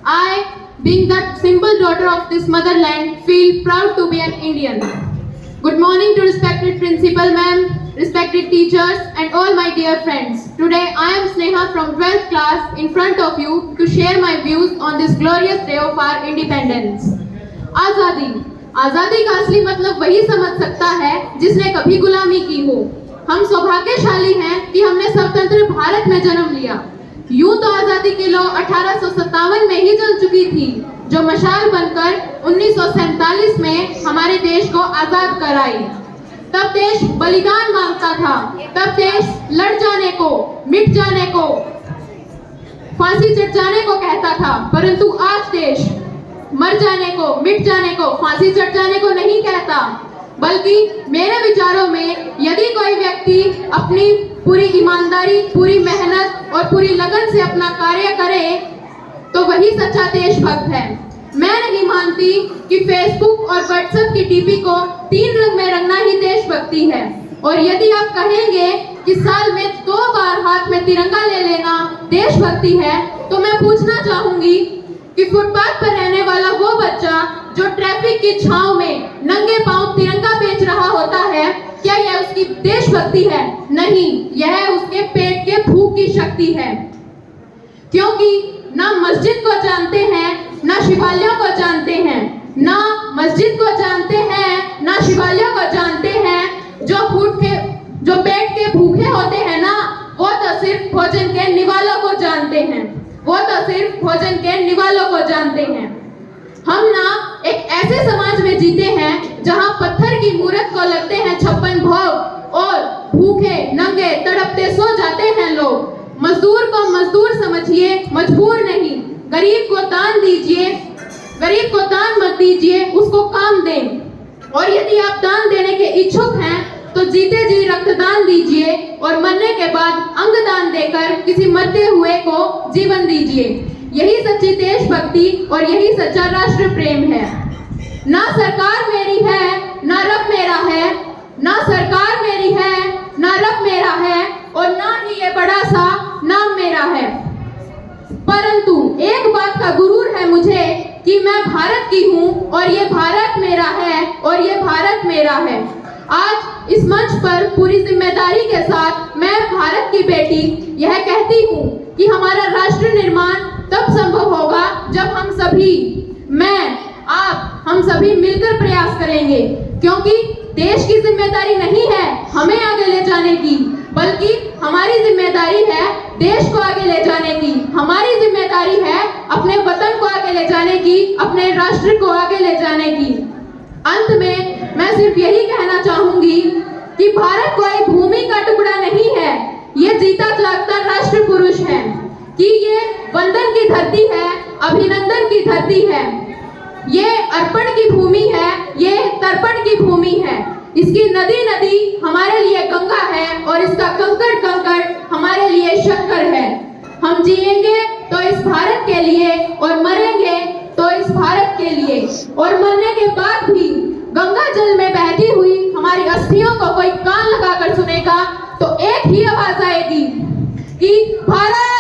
I, being the simple daughter of this motherland, feel proud to be an Indian. Good morning to respected principal ma'am, respected teachers and all my dear friends. Today I am Sneha from 12th class in front of you to share my views on this glorious day of our independence. आज़ादी आज़ादी का असली मतलब वही समझ सकता है जिसने कभी गुलामी की हो। हम सौभाग्यशाली हैं कि हमने स्वतंत्र भारत में जन्म लिया। यूं तो आज़ादी की लौ 1857 में ही जल चुकी थी, जो मशाल बनकर 1947 में हमारे देश को आजाद कराई। तब देश बलिदान मांगता था, तब देश लड़ जाने को, मिट जाने को, फांसी चढ़ जाने को कहता था, परंतु आज देश मर जाने को, मिट जाने को, फांसी चढ़ जाने को नहीं कहता, बल्कि मेरे विचारों में यदि कोई व्यक्ति अपनी पूरी ईमानदारी, पूरी मेहनत और पूरी लगन से अपना कार्य करे तो वही सच्चा देशभक्त है। मैं नहीं मानती कि फेसबुक और व्हाट्सएप की डीपी को 3 रंग में रंगना ही देशभक्ति है। और यदि आप कहेंगे कि साल में 2 बार हाथ में तिरंगा ले लेना देशभक्ति है, तो मैं पूछना चाहूंगी कि फुटपाथ पर रहने वाला वो बच्चा जो ट्रैफिक की छांव में नंगे पांव तिरंगा बेच रहा होता है, क्या यह उसकी देशभक्ति है? नहीं, यह उसके पेट के भूख की शक्ति है। क्योंकि ना मस्जिद को जानते हैं, ना शिवालयों को जानते हैं, ना मस्जिद को जानते हैं, ना शिवालयों को जानते हैं। जो पेट के भूखे होते हैं ना, वो तो सिर्फ भोजन के निवालों को जानते हैं, वो तो सिर्फ भोजन के निवालों को जानते हैं। हम ना एक ऐसे समाज में जीते हैं जहां पत्थर की मूरत को लगते हैं 56 भोग और भूखे नंगे तड़पते सो जाते हैं लोग। मजदूर को मजदूर समझिए, मजबूर नहीं। गरीब को दान दीजिए, गरीब को दान मत दीजिए, उसको काम दें। और यदि आप दान देने के इच्छुक हैं तो जीते जी रक्तदान दीजिए और मरने के बाद अंगदान देकर किसी मरते हुए को जीवन दीजिए। यही सच्ची देशभक्ति और यही सच्चा राष्ट्र प्रेम है। ना सरकार मेरी है, ना रब मेरा है, ना सरकार मेरी है, ना रब मेरा है और ना ही ये बड़ा सा नाम मेरा है। परंतु एक बात का गुरूर है मुझे कि मैं भारत की हूँ और ये भारत मेरा है और ये भारत मेरा है। आज इस मंच पर पूरी जिम्मेदारी के साथ मैं भारत की बेटी यह कहती हूँ कि हमारा राष्ट्र निर्माण तब संभव होगा जब हम सभी, मैं, आप, हम सभी मिलकर प्रयास करेंगे। क्योंकि देश की जिम्मेदारी नहीं है हमें आगे ले जाने की, बल्कि हमारी जिम्मेदारी है देश को आगे ले जाने की। हमारी जिम्मेदारी है अपने वतन को आगे ले जाने की, अपने राष्ट्र को आगे ले जाने की। अंत में मैं सिर्फ यही कहना चाहूंगी कि भारत कोई भूमि का टुकड़ा नहीं है, ये जीता जागता राष्ट्र पुरुष है, कि ये वंदन की धरती है, अभिनंदन की धरती है, ये अर्पण की भूमि है, ये तर्पण की भूमि है। इसकी नदी नदी हमारे लिए गंगा है और इसका कंकड़ कंकड़ हमारे लिए शक्कर है। हम जिएंगे तो इस भारत के लिए और मरेंगे तो इस भारत के लिए। और मरने के बाद भी गंगा जल में बहती हुई हमारी अस्थियों को कोई कान लगाकर सुनेगा तो एक ही आवाज आएगी कि भारत